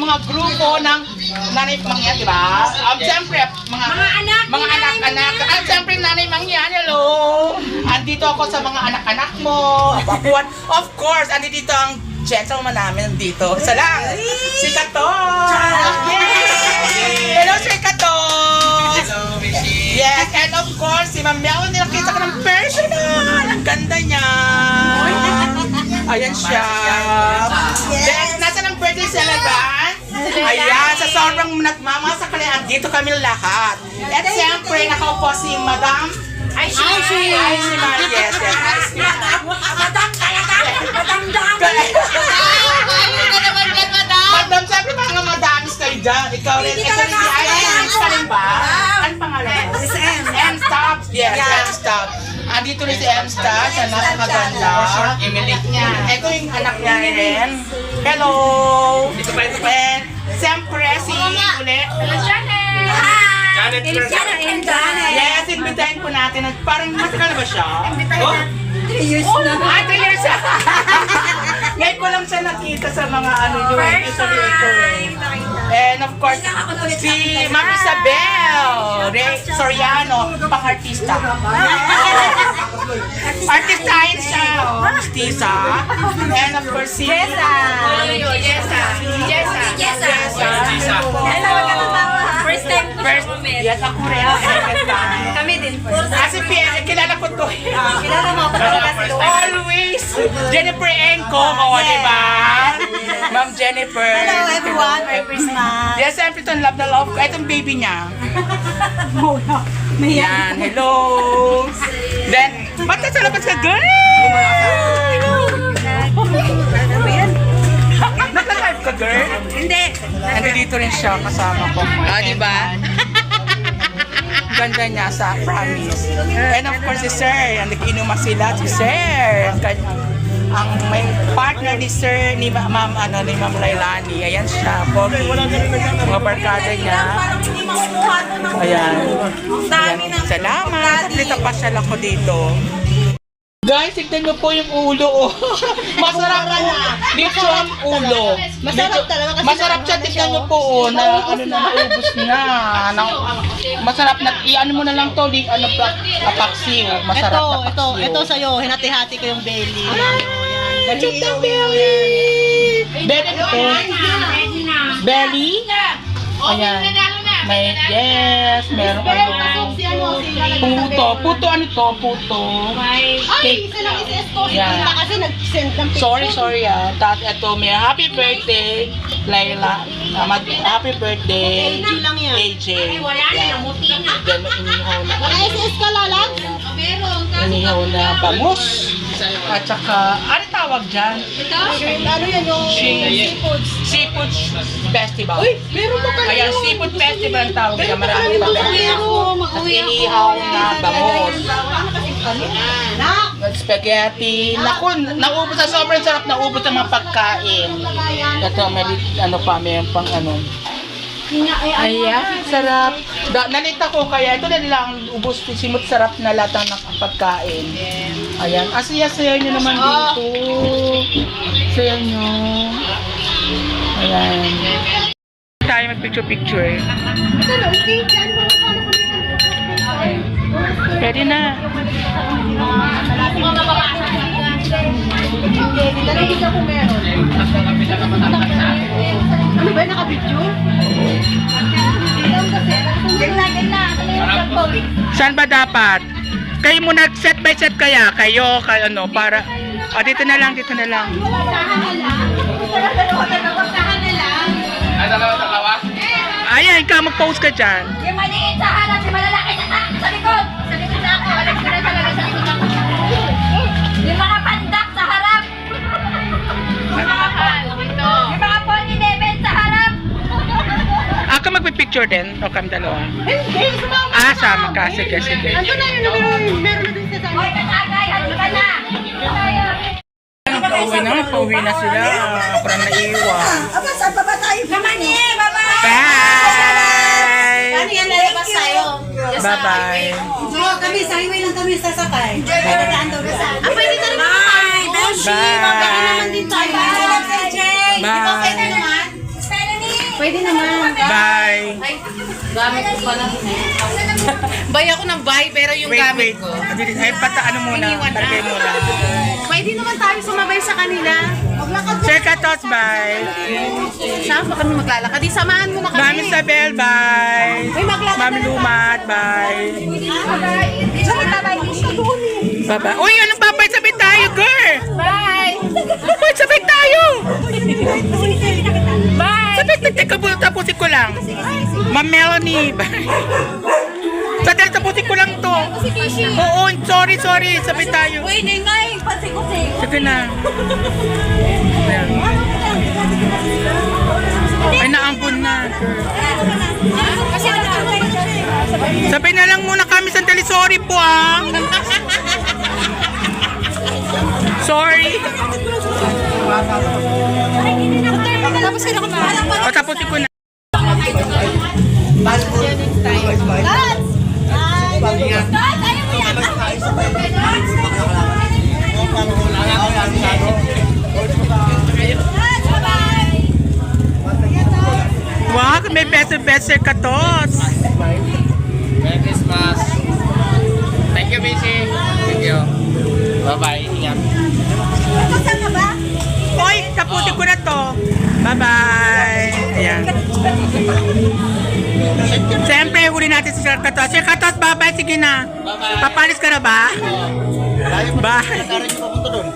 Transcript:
mga grupo ng Nanay Mangyan, di ba? Siyempre, mga anak-anak. At siyempre, Nanay Mangyan, hello! Andito ako sa mga anak-anak mo. Of course, andito ang gentleman namin dito. Isa lang, si Katon! Hello, si Katon! Hello, Michi. Yes, and of course, si Ma'am Mel, nakita ko ng personal. Ang ganda niya. Ayan siya. Then, nasa ng birthday celebrant? Ayan, sa sobrang nagmamasakalihan, dito kami lahat. At siyempre, nakaupo si Madam Aishi Mari. Yes, yes. Madam, siyempre mga madamis kayo dyan. Ikaw rin. Ito rin si Aishi ka rin ba? Anong pangalan mo? M-Stop. Yes, M-Stop. Andito rin si M-Stop. Siya napakaganda. Ito yung anak niya rin. Hello! And siyempre si Ule. Yes, invitahin po natin. Parang matagal ba siya? 3 years na. 3 years na. Ngayon ko lang siya nakita sa mga ano nyo. And of course, si Ma'am Isabel Soriano, pang-artista. Artistahin siya. Artista. And of course, si Jessa. First time po siya umet. Yes, ako rin. Second time. Kami din po. Kasi kilala ko to. Kilala mo ako kasi Always! Jennifer Enco, o diba? Ma'am Jennifer. Hello everyone, Merry Christmas. Yes, siyempre itong love na love ko. Itong baby niya. Yan, hello! Then, ba't ka sa labas ka, girl? Nag-live ka, girl? Hindi. Nandito rin siya, kasama ko. Ah, diba? Ganda niya sa promise. And of course, si Sir. Nag-inuman sila si Sir. Ang may partner ni Sir, ni Ma'am Lailani. Ayan siya. Pogi. Mga barkada niya. Ayan. Salamat. Lita pa siya lang ko dito. Guys, tignan niyo po yung ulo. Masarap po. Dito ang ulo. Masarap talaga kasi masarap siya. Tignan niyo po. Na, ano na, naubos na. Masarap na. I-ano mo na lang to. Paksiw. Masarap na paksiw. Ito sa'yo. Hinati-hati ko yung belly. Cute ang belly. Belly ito. Belly? Ayan. May, yes, meron ano. Puto, ano to? Puto. Cake. Yan. Kasi nag-send ng Sorry Tat, ito, may happy birthday, Laila. Happy birthday, AJ. Then, inihaw na. SS ka lalag? Inihaw na bangus. At saka, ano tawag dyan? Ano yan yung Seafood Festival. Uy, meron mo kayo. Ayan, Seafood Festival ang tawag dyan. Maraming bangus. At inihaw na bangus. Spaghetti. Naku, naubos na sobrang sarap. Naubos ang mga pagkain. Ito, may ano pa, may pang ano. Ayan, sarap. Nalita ko kaya ito na lang ubos simot sarap na lahat ng pagkain. Ayan, asaya-saya nyo naman dito. Saya nyo. Ayan. Tayo mag-picture-picture. Pwede na. Ano ba, naka-video? Saan ba dapat? Kayo muna, set by set kaya? Kayo ano, para... dito na lang. Ayan, ikaw mag-post ka dyan. Yung maliit sa harap, yung malalaki sa likod. Sa likod na ako. Alam ko na talaga sa likod ako. Yung mga pandak sa harap. Yung mga pony level sa harap. Ako magpipicture din. O kami dalawa. Hindi, sumama. Sama ka. Sige. Ando na yun, meron na din sa Hoy, katagay, halika ka na. Pauwi na sila. Parang naiwan. Aba, saan pa ba tayo? Kamani, bye-bye. Bye! Ano yan, lalabas tayo? Bye-bye. Kami, sa highway lang kami sasakay. Dadaan daw na. Pwede na rin mga Bye! naman din tayo. Bye! Bye! Pwede naman. Stephanie. Pwede naman. Bye. Ay, gamit ko pala. Buy ako ng buy, pero yung gamit ko. Ay, ano muna. Iniwan na. Parkay muna. Pwede naman tayo sumabay sa kanila. Sir Katos, bye. Saan ba kami maglalakad? Di samahan mo na kami. Ma'am Isabel, bye. Uy, maglakad Ma'am na naman. Lumat, bye. Bye-bye. Uy, anong babay? Sabay tayo, girl. Bye! Uy, sabay tayo. Bye! Sabay, teka, tapusin ko lang. Ma'am Melanie, bye. Sadali, tapusin ko lang to. Oo, sorry. Sabay tayo. Uy, Ningay! Pansik-usik! Sige na. Ayan. Ay, naampun na. Kasi Sabay na lang muna kami, sandali. Sorry po, ah. Sorry. Tapos ka na kumain. O, tapusin ko na. Guys, ayaw mo yan! Bye-bye! Wow, may best Sir Katos. Merry Christmas. Thank you, Bisi. Thank you. Bye-bye. Ingat. Oy, tapusin ko na to. Bye-bye. Ayan. Siyempre, huli natin si Sir Katos. Sir Katos, bye-bye. Sige na. Bye-bye. Papalis ka na ba? Bye. Nakarin niyo papunta doon.